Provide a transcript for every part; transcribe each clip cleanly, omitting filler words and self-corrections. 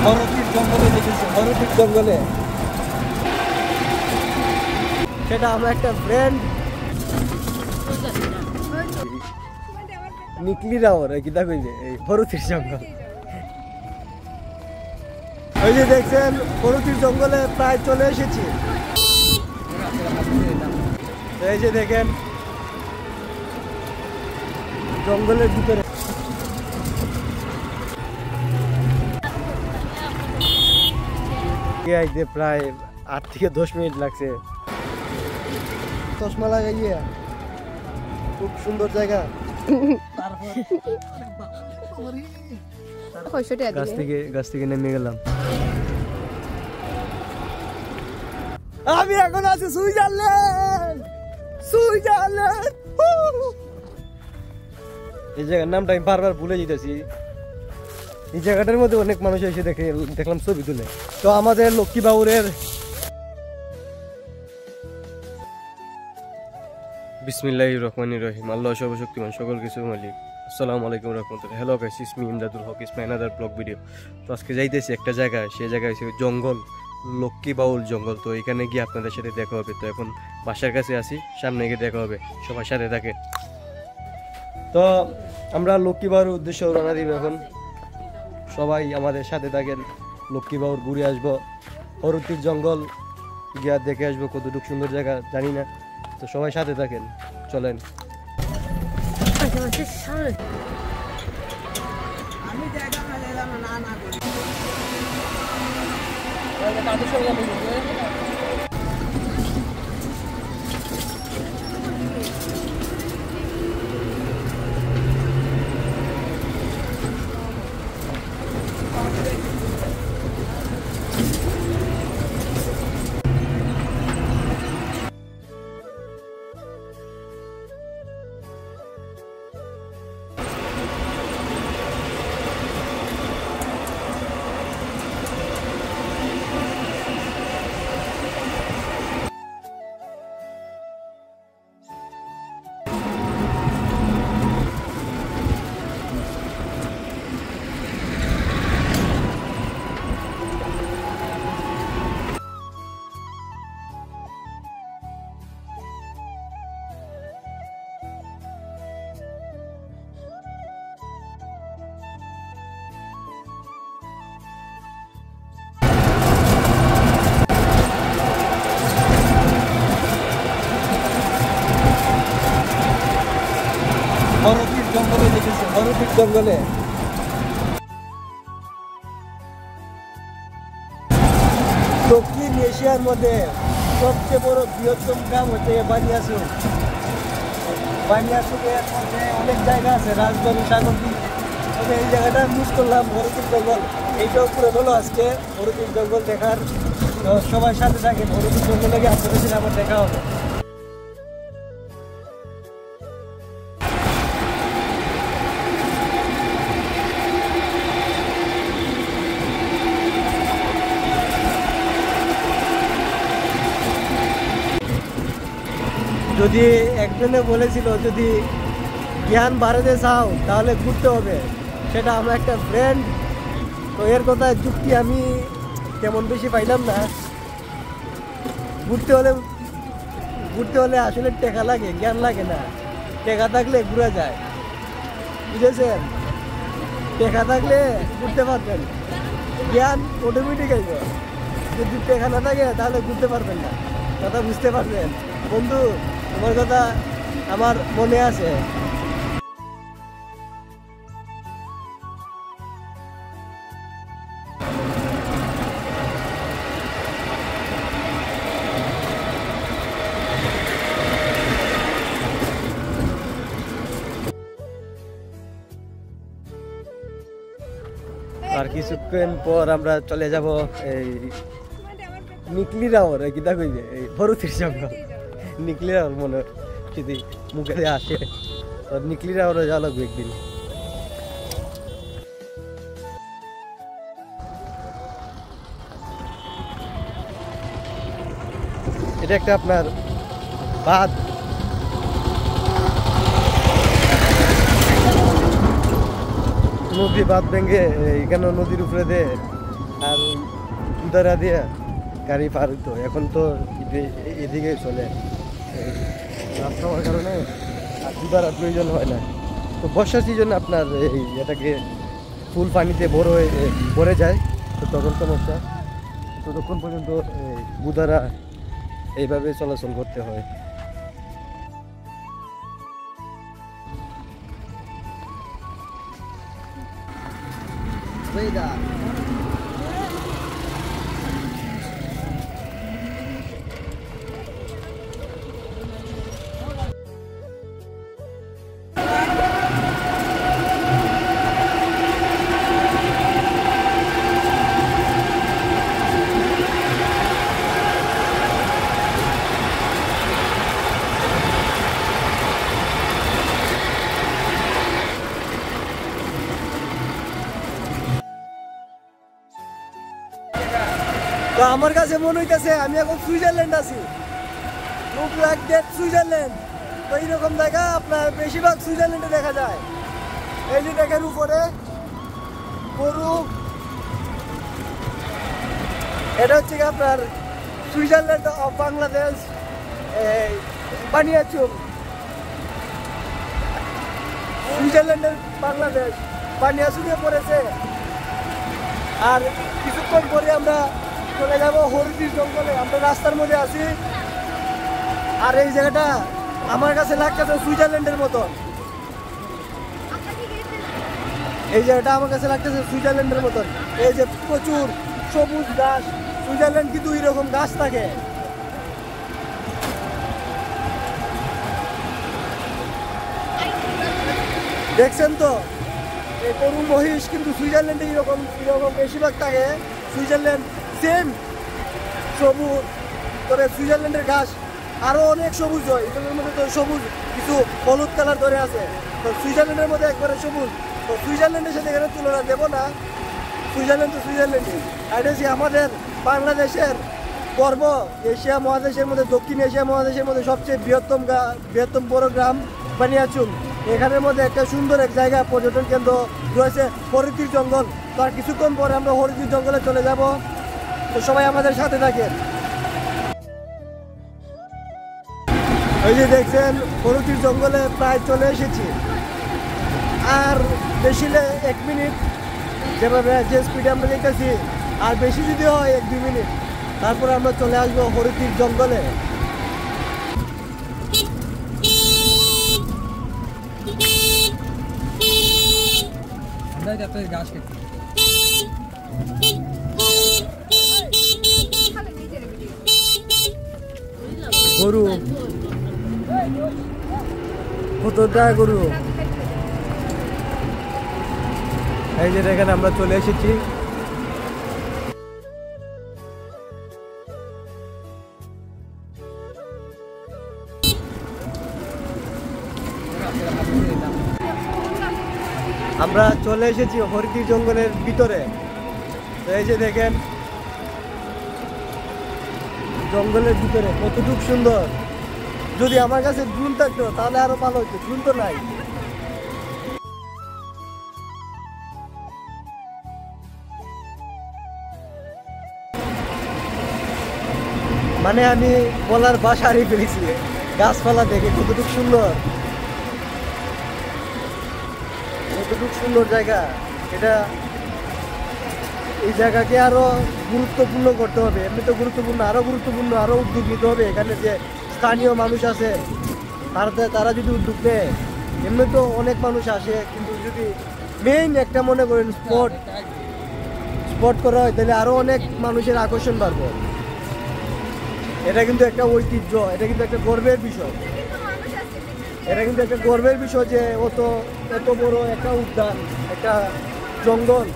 হরতির জঙ্গলে দেখেছি, হরতির জঙ্গলে। সেটা আমার একটা ফ্রেন্ড নিকলিরাও রে কিতা কইবে এই হরতির জঙ্গল। ওই যে দেখছেন হরতির জঙ্গলে প্রায় চলে এসেছি। এই যে দেখেন জঙ্গলের ভিতরে প্রায় 8 থেকে 10 মিনিট লাগছে। চশমা লাগাইয়ে খুব সুন্দর জায়গা। গাছ থেকে নেমে গেলাম। আমি এখন আছি সুইজারল্যান্ড। সুইজারল্যান্ড এই জায়গার নামটা আমি বারবার ভুলে যেতেছি। এই জায়গাটার মধ্যে অনেক মানুষ এসে দেখলাম ছবি তুলে। তো আমাদের লক্ষ্মী বাউরের বিসমিল্লাহির রহমানির রহিম। আল্লাহ সর্বশক্তিমান, সকল কিছু মালিক। আসসালামু আলাইকুম রহমতুল্লাহ। Hello guys, it's me Imdadul Haque, it's my another blog video. তো আজকে যাইতেছি একটা জায়গায়, সেই জায়গায় জঙ্গল, লক্ষ্মী বাউল জঙ্গল। তো এখানে গিয়ে আপনাদের সাথে দেখা হবে। তো এখন বাসার কাছে আসি, সামনে গিয়ে দেখা হবে। সবার সাথে থাকে। তো আমরা লক্ষ্মী বাউর উদ্দেশ্যে রওনা দিব এখন। সবাই আমাদের সাথে থাকেন। লক্ষ্মী বাউর ঘুরে আসবো, হরতির জঙ্গল গিয়া দেখে আসবো। কতটুকু সুন্দর জায়গা জানি না। তো সবাই সাথে থাকেন, চলেন। হরতির জঙ্গলে দেখেছি, হরতির জঙ্গলে। দক্ষিণ এশিয়ার মধ্যে সবচেয়ে বড় বৃহত্তম গ্রাম হচ্ছে বানিয়াচং। বানিয়াচংয়ের মধ্যে অনেক জায়গা আছে, রাজবাড়ি, সাগরদ্বীপ। তবে এই জায়গাটা মিস করলাম, হরতির জঙ্গল। এইটাও পুরো হলো আজকে হরতির জঙ্গল দেখার। তো সবাই সাথে থাকেন, হরতির জঙ্গলে গিয়ে আপনাদের সাথে আবার দেখা হবে। যদি একজনে বলেছিল যদি জ্ঞান বাড়াতে চাও তাহলে ঘুরতে হবে, সেটা আমার একটা ফ্রেন্ড। তো এর কথায় যুক্তি আমি তেমন বেশি পাইলাম না। ঘুরতে হলে আসলে টেকা লাগে, জ্ঞান লাগে না। টেকা থাকলে ঘুরা যায়, বুঝেছেন? টেকা থাকলে ঘুরতে পারবেন, জ্ঞান অটোমেটিক আইব। যদি টেকা না থাকে তাহলে ঘুরতে পারবেন না। কথা বুঝতে পারবেন বন্ধু? তোমার কথা আমার মনে আছে। আর কিছুক্ষণ পর আমরা চলে যাব এই নিকলিরাও রে কিতা কইবে এই হরতির জঙ্গল। নিকলিরাও মনে যদি মুখে আসে, নিকলিরাও যাওয়া লাগবে একদিন। এটা একটা আপনার বাঁধ। নদী বাঁধ ভেঙে এখানে নদীর উপরে দিয়ে উদারা দিয়ে গাড়ি পার হইতো, এখন তো এদিকে চলে রাস্তা হওয়ার কারণে আর উদারার প্রয়োজন হয় না। তো বর্ষার সিজনে আপনার এই এটাকে ফুল পানিতে ভরে যায়, তো তখন সমস্যা। ততক্ষণ পর্যন্ত উদারা এইভাবে চলাচল করতে হয়। তো আমার কাছে মনে হইতেছে আমি এখন সুইজারল্যান্ড আছি, সুইজারল্যান্ড। তো এইরকম জায়গা আপনার বেশিরভাগ সুইজারল্যান্ডে দেখা যায়। এই যে দেখেন উপরে গরু, এটা হচ্ছে কি আপনার সুইজারল্যান্ড অফ বাংলাদেশ, বানিয়াচং, সুইজারল্যান্ডের বাংলাদেশ বানিয়াচুঙে পড়েছে। আর কিছুক্ষণ পরে আমরা চলে যাব হরিদ্বীপ জঙ্গলে। আমরা রাস্তার মধ্যে আছি, আর এই জায়গাটা আমার কাছে লাগতেছে সুইজারল্যান্ডের মতন। এই জায়গাটা আমার কাছে লাগতেছে সুইজারল্যান্ডের মতন। এই যে প্রচুর সবুজ ঘাস, সুইজারল্যান্ড কিন্তু এরকম গাছ থাকে। দেখছেন তো এই গরু মহিষ কিন্তু সুইজারল্যান্ডে এরকম বেশিরভাগ থাকে। সুইজারল্যান্ড সেম সবুজ, তবে সুইজারল্যান্ডের ঘাস আরো অনেক সবুজ হয়। এগুলোর মধ্যে তো সবুজ কিছু হলুদ কালার ধরে আছে, তো সুইজারল্যান্ডের মধ্যে একবারে সবুজ। তো সুইজারল্যান্ডের সাথে এখানে তুলনা দেবো না, সুইজারল্যান্ড তো সুইজারল্যান্ডই। আর এটা আমাদের বাংলাদেশের গর্ব। এশিয়া মহাদেশের মধ্যে, দক্ষিণ এশিয়া মহাদেশের মধ্যে সবচেয়ে বৃহত্তম বড় গ্রাম বানিয়াচং। এখানের মধ্যে একটা সুন্দর এক জায়গা পর্যটন কেন্দ্র রয়েছে হরিদ্বীপ জঙ্গল। তো আর কিছুক্ষণ পরে আমরা হরিদ্বীপ জঙ্গলে চলে যাব, তো সবাই আমাদের সাথে থাকেন। এই যে দেখছেন হরিদ্বীপ জঙ্গলে প্রায় চলে এসেছি, আর বেশি 1 মিনিট, যেভাবে যে স্পিডে আমরা যেতেছি, আর বেশি যদি হয় 1-2 মিনিট, তারপরে আমরা চলে আসবো হরিদ্বীপ জঙ্গলে। গরু কতটা গরু, এই যে দেখেন আমরা চলে এসেছি। আমরা চলে এসেছি হরিদ্বীপ জঙ্গলের ভিতরে। তো এই যে দেখেন জঙ্গলের ভিতরে কতটুকু সুন্দর। যদি আমার কাছে ড্রোন থাকতো তাহলে আরো ভালো হতো, ড্রোন তো নাই। মানে আমি বলার ভাষা হারিয়ে ফেলেছি, গাছপালা দেখে কতটুকু সুন্দর, কতটুকু সুন্দর জায়গা এটা। এই জায়গাকে আরো গুরুত্বপূর্ণ করতে হবে, এমনি তো গুরুত্বপূর্ণ, আরো গুরুত্বপূর্ণ, আরো উদ্যোগ নিতে হবে। এখানে যে স্থানীয় মানুষ আছে তারা যদি উদ্যোগ নেয়, এমনি তো অনেক মানুষ আসে, কিন্তু যদি মেইন একটা মনে করেন স্পট করা হয়, তাহলে আরো অনেক মানুষের আকর্ষণ বাড়বে। এটা কিন্তু একটা ঐতিহ্য, এটা কিন্তু একটা গর্বের বিষয়। এটা কিন্তু একটা গর্বের বিষয় যে এত বড় একটা উদ্যান, একটা জঙ্গল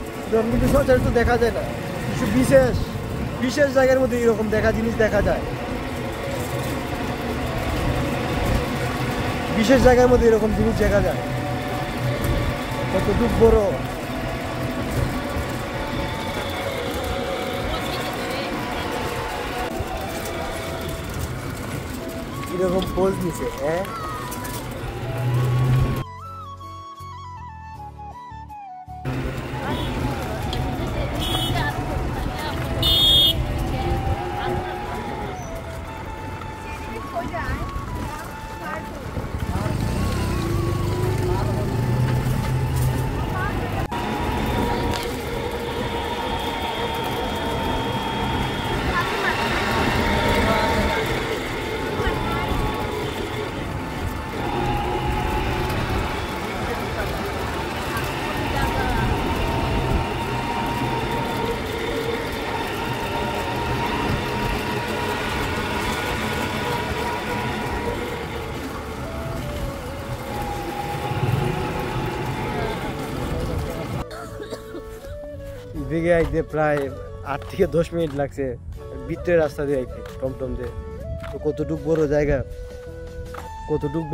কিন্তু সচরাচর দেখা যায় না। কিছু বিশেষ জায়গার মধ্যে এরকম জিনিস দেখা যায়, বিশেষ জায়গার মধ্যে এরকম জিনিস দেখা যায়। কতটুকু বড়, এরকম পোজ নিছে। হ্যাঁ, এদিকে আইতে প্রায় 8 থেকে 10 মিনিট লাগছে ভিতরের রাস্তা দিয়ে আইতে টমটম দিয়ে। তো কতটুক বড় জায়গা, কতটুক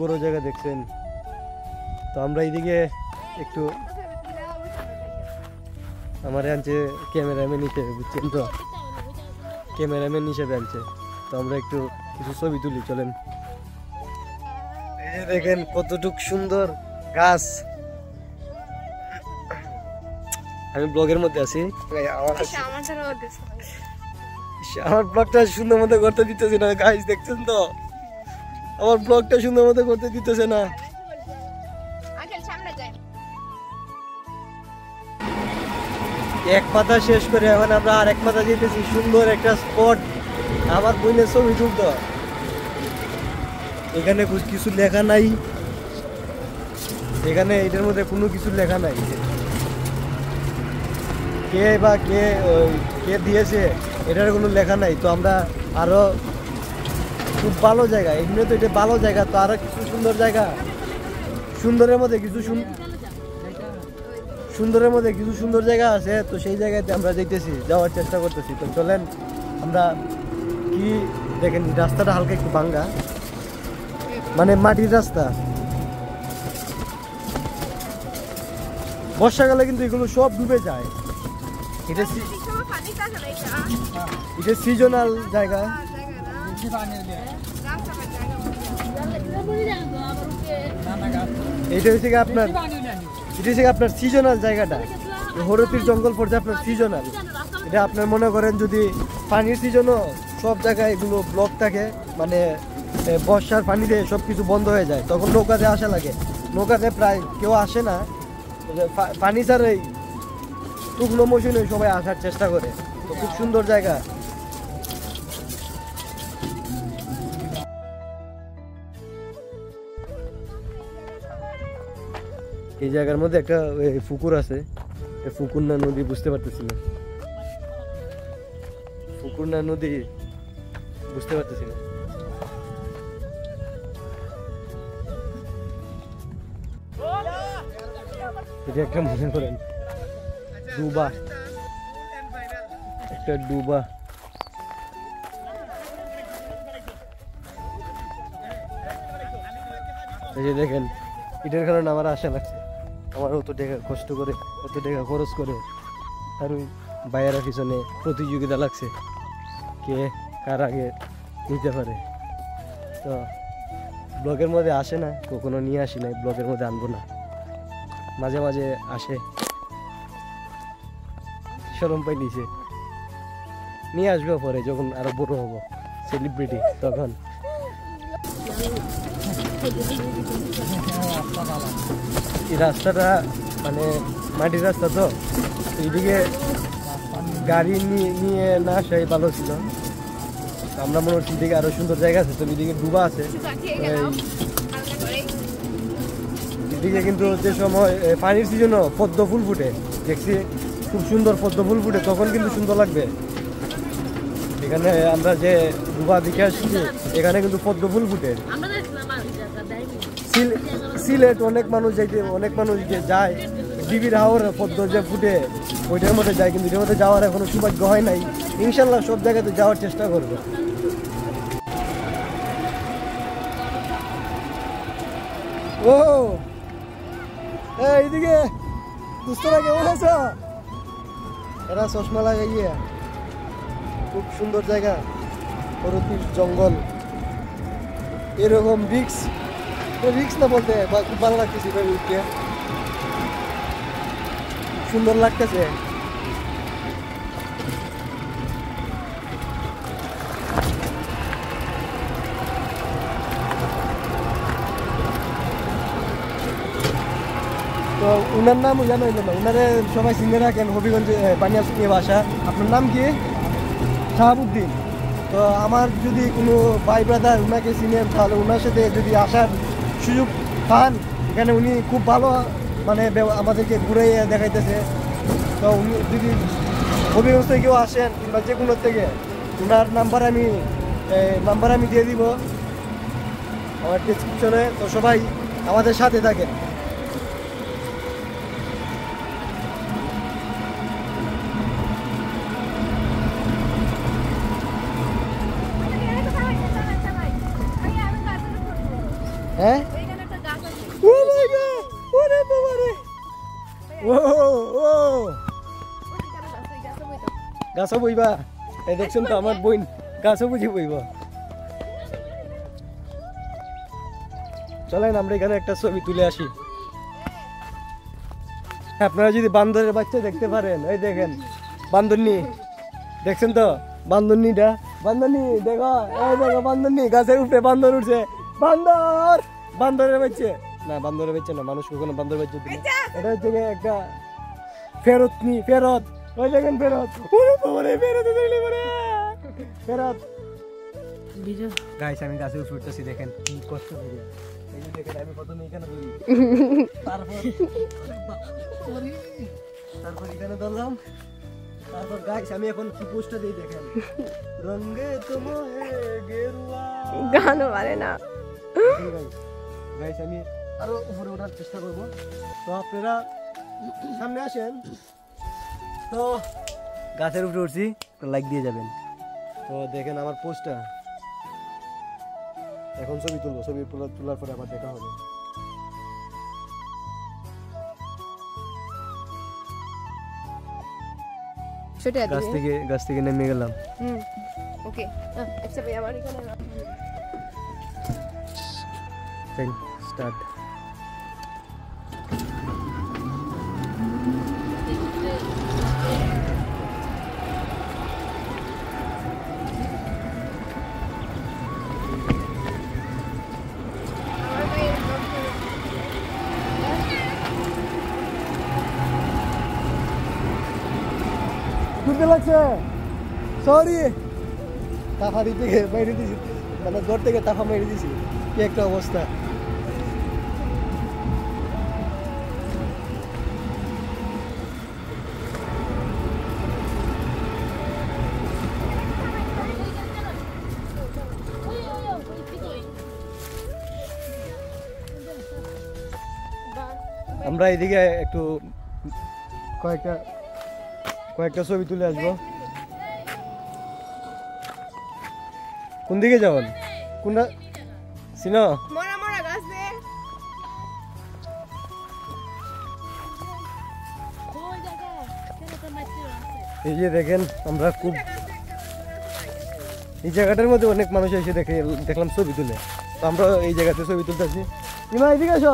বড় জায়গা দেখছেন। তো আমরা এইদিকে একটু আমার আনছে ক্যামেরাম্যান হিসেবে, বুঝছেন তো, ক্যামেরাম্যান হিসেবে আনছে। তো আমরা একটু কিছু ছবি তুলি, চলেন। দেখেন কতটুক সুন্দর গাছ। আমি ব্লগের মধ্যে আছি, আমার ব্লগটা সুন্দর মতো করতে দিতেছে না গাইস, দেখছেন তো আমার ব্লগটা সুন্দর মতো করতে দিতেছে না। এক মাথা শেষ করে এখন আমরা আর এক মাথা যেতেছি, সুন্দর একটা স্পট। আমার বোনের ছবি তুলতো, এখানে কিছু লেখা নাই, এখানে এটার মধ্যে কোনো কিছু লেখা নাই, কে বা কে দিয়েছে এটার কোনো লেখা নাই। তো আমরা আরো খুব ভালো জায়গা, এমনি তো এটা ভালো জায়গা, তো আরো কিছু সুন্দর জায়গা, সুন্দরের মধ্যে কিছু সুন্দর জায়গা আছে। তো সেই জায়গাতে আমরা যেতেছি, যাওয়ার চেষ্টা করতেছি। তো চলেন আমরা কি দেখেন, রাস্তাটা হালকা একটু ভাঙ্গা, মানে মাটির রাস্তা। বর্ষাকালে কিন্তু এগুলো সব ডুবে যায়। এটা সিজনাল জায়গা। এটা হচ্ছে আপনার সিজনাল জায়গাটা। হরতির জঙ্গল পড়ছে আপনার সিজনাল। এটা আপনার মনে করেন যদি পানির সিজনও সব জায়গায় এগুলো ব্লক থাকে, মানে বর্ষার পানিতে সব কিছু বন্ধ হয়ে যায়, তখন নৌকাতে আসা লাগে। নৌকাতে প্রায় কেউ আসে না, পানি ছাড়াই শুকনো মৌসুমে সবাই আসার চেষ্টা করে। তো খুব সুন্দর জায়গা। এই জায়গার মধ্যে একটা পুকুর আছে, পুকুর না নদী বুঝতে পারতেছি না, পুকুর না নদী বুঝতে পারতেছি না। এটা একটা মনে করেন ডুবা, একটা ডুবা। এই যে দেখেন, এটার কারণে আমার আশা লাগছে, আমার অত টাকা কষ্ট করে, অত টাকা খরচ করে, আর ওই বাইরের পিছনে প্রতিযোগিতা লাগছে কে কার আগে নিতে পারে। তো ব্লগের মধ্যে আসে না, কখনো নিয়ে আসি নাই, ব্লগের মধ্যে আনবো না, মাঝে মাঝে আসে, শরম পাই নিচে নিয়ে আসবো পরে যখন আরো বড় হবো, সেলিব্রিটি, তখন। এই রাস্তাটা মানে মাটির রাস্তা, তো এইদিকে গাড়ি নিয়ে না আসাই ভালো ছিল। আমরা মনে হচ্ছে এদিকে আরো সুন্দর জায়গা আছে, তো এদিকে ডুবা আছে। এদিকে কিন্তু যে সময় পানির সিজনও পদ্ম ফুল ফুটে, দেখছি খুব সুন্দর পদ্ম ফুল ফুটে, তখন কিন্তু সুন্দর লাগবে। এখানে আমরা যে ডুবা দিকে আসছি, এখানে কিন্তু পদ্ম ফুল ফুটে। সিলেট অনেক মানুষ যায়, ডিবির হাওর পদ্ম যে ফুটে ওইটার মধ্যে যায়, কিন্তু এটার মধ্যে যাওয়ার এখনো সৌভাগ্য হয় নাই। ইনশাল্লাহ সব জায়গাতে যাওয়ার চেষ্টা করবো। ও এইদিকে দুস্তরা কেমন আছো? এরা চশমা লাগাইয়ে, খুব সুন্দর জায়গা, হরতির জঙ্গল। এরকম রিক্স না বলতে, খুব ভালো লাগতেছে, সুন্দর লাগতেছে। তো উনার নাম জানো না, উনারে সবাই চিনে রাখেন, হবিগঞ্জ বানিয়াচুনিয়া বাসা। আপনার নাম কি? শাহাবুদ্দিন। তো আমার যদি কোনো ভাই ব্রাদার উনাকে চিনেন, তাহলে ওনার সাথে যদি আসার সুযোগ পান, এখানে উনি খুব ভালো মানে আমাদেরকে ঘুরে দেখাইতেছে। তো উনি যদি হবিগঞ্জ থেকেও আসেন কিংবা যে কোনো থেকে, ওনার নাম্বার আমি দিয়ে দিব আমার ডিসক্রিপশনে। তো সবাই আমাদের সাথে থাকেন। হ্যাঁ, গাছও বইবা? এই দেখছেন তো আমার বোন গাছও বুঝি বইব। চলেন আমরা এখানে একটা ছবি তুলে আসি। আপনারা যদি বান্দরের বাচ্চা দেখতে পারেন, এই দেখেন বান্দরনি, দেখছেন তো বান্দরনিটা? বান্দরনি দেখো, এই দেখো বান্দরনি, গাছের উপরে বান্দর উঠছে। বান্দর, বান্দরের বাচ্চা না, বান্দরের বাচ্চা না, মানুষ কখনো বান্দর বাচ্চা দিলে। এটা হচ্ছে একটা ফেরত, ওই দেখেন ফেরত, ফেরত। গাইস আমি গাছে উঠতেছি, দেখেন কি কষ্ট করে। এই যে দেখেন আমি প্রথমে এখানে ধরি, তারপর এখানে ধরলাম, তারপর গাইস আমি এখন কি পোস্টটা দিই দেখেন, রঙে তোমায় গেরুয়া, গানও পারে না। গাইস আমি আরো উপরে ওঠার চেষ্টা করব। তো আপনারা সামনে আসেন। তো গাছের উপরে উঠছি, লাইক দিয়ে যাবেন। তো দেখেন আমার পোস্টটা, এখন ছবি তুলবো, ছবি তোলার পরে আবার দেখা হবে। গাছ থেকে নেমে গেলাম। ওকে, আচ্ছা ভাই আমার এখানে স্টার্ট। ঘুরতে লাগছে, সরি তাফারি থেকে মেরে দিছি, মানে ঘর থেকে তাফা মেরে দিছি। কি একটা অবস্থা। আমরা এদিকে একটু কয়েকটা ছবি তুলে আসবো। কোন দিকে যাবেন? কোনটা চিনো? এই যে দেখেন আমরা খুব এই জায়গাটার মধ্যে অনেক মানুষ এসে দেখলাম ছবি তুলে। তো আমরা এই জায়গাতে ছবি তুলতেছি। ইমা এদিকে আসো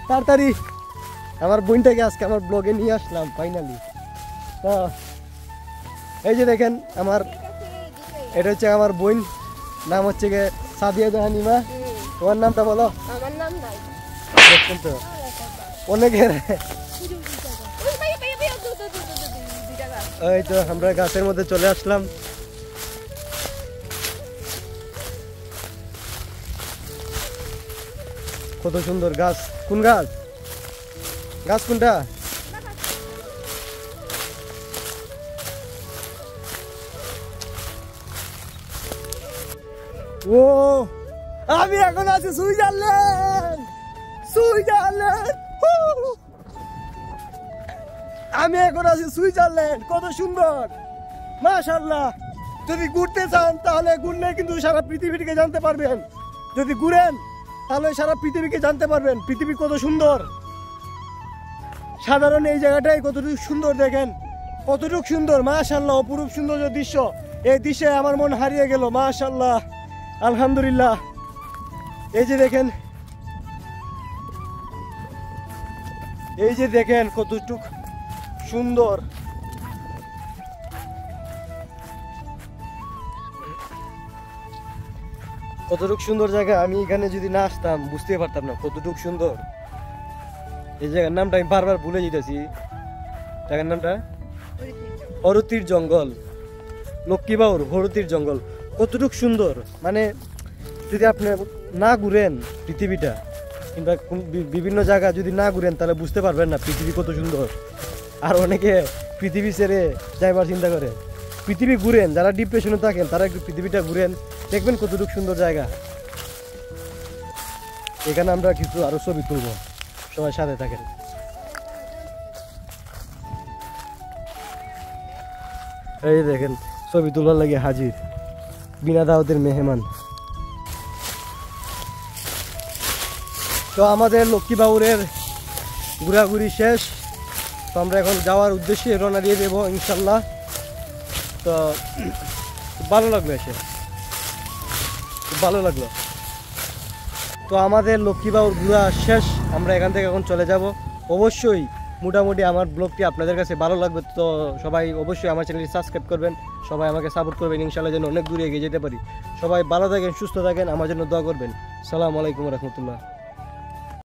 তাড়াতাড়ি। আমার বোনটাকে আজকে আমার ব্লগে নিয়ে আসলাম ফাইনালি। তো এই যে দেখেন এটা হচ্ছে আমার বোন, নাম হচ্ছে সাদিয়া জাহান। ইমা তোমার নামটা বলো। আমার নাম নাই, দেখছেন তো অনেকের। এই তো আমরা গাছের মধ্যে চলে আসলাম। কত সুন্দর গাছ। কোন গাছ? গাছ কোনটা? ও আমি এখন আছি সুইজারল্যান্ড। আমি এখন আছি সুইজারল্যান্ড। কত সুন্দর, মাশাআল্লাহ। যদি ঘুরতে চান তাহলে ঘুরলে কিন্তু সারা পৃথিবীকে জানতে পারবেন। যদি ঘুরেন তাহলে সারা পৃথিবীকে জানতে পারবেন পৃথিবী কত সুন্দর। সাধারণ এই জায়গাটাই কতটুকু সুন্দর, দেখেন কতটুকু সুন্দর, মাশাআল্লাহ। অপরূপ সুন্দর দৃশ্য। এই দৃশ্যে আমার মন হারিয়ে গেল, মাশাআল্লাহ, আলহামদুলিল্লাহ। এই যে দেখেন, এই যে দেখেন কতটুকু সুন্দর। কতটুকু সুন্দর জায়গা। আমি এখানে যদি না আসতাম বুঝতে পারতাম না কতটুকু সুন্দর। এই জায়গার নামটা আমি বারবার ভুলে যেতেছি, জায়গার নামটা হরতির জঙ্গল, লক্ষ্মীবাউর হরতির জঙ্গল। কতটুক সুন্দর, মানে যদি আপনি না ঘুরেন পৃথিবীটা কিংবা বিভিন্ন জায়গা যদি না ঘুরেন তাহলে বুঝতে পারবেন না পৃথিবী কত সুন্দর। আর অনেকে পৃথিবী ছেড়ে যাইবার চিন্তা করে, পৃথিবী ঘুরেন, যারা ডিপ্রেশনে থাকেন তারা একটু পৃথিবীটা ঘুরেন, দেখবেন কতটুকু সুন্দর জায়গা। এখানে আমরা কিছু আরো ছবি তুলব, সবাই সাথে থাকেন। এই দেখেন ছবি তোলার লাগে হাজির বিনা দাওয়াতের মেহমান। তো আমাদের লক্ষ্মীবাউরের ঘোরাঘুরি শেষ, তো আমরা এখন যাওয়ার উদ্দেশ্যে রওনা দিয়ে দেবো ইনশাল্লাহ। তো খুব ভালো লাগলো এসে, খুব ভালো লাগলো। তো আমাদের লক্ষ্মীবাউর ঘোরা শেষ, আমরা এখান থেকে এখন চলে যাব। অবশ্যই মোটামুটি আমার ব্লগটি আপনাদের কাছে ভালো লাগবে, তো সবাই অবশ্যই আমার চ্যানেলটি সাবস্ক্রাইব করবেন, সবাই আমাকে সাপোর্ট করবেন, ইনশাল্লাহ যেন অনেক দূরে এগিয়ে যেতে পারি। সবাই ভালো থাকেন, সুস্থ থাকেন, আমার জন্য দোয়া করবেন। সালামু আলাইকুম রহমতুল্লাহ।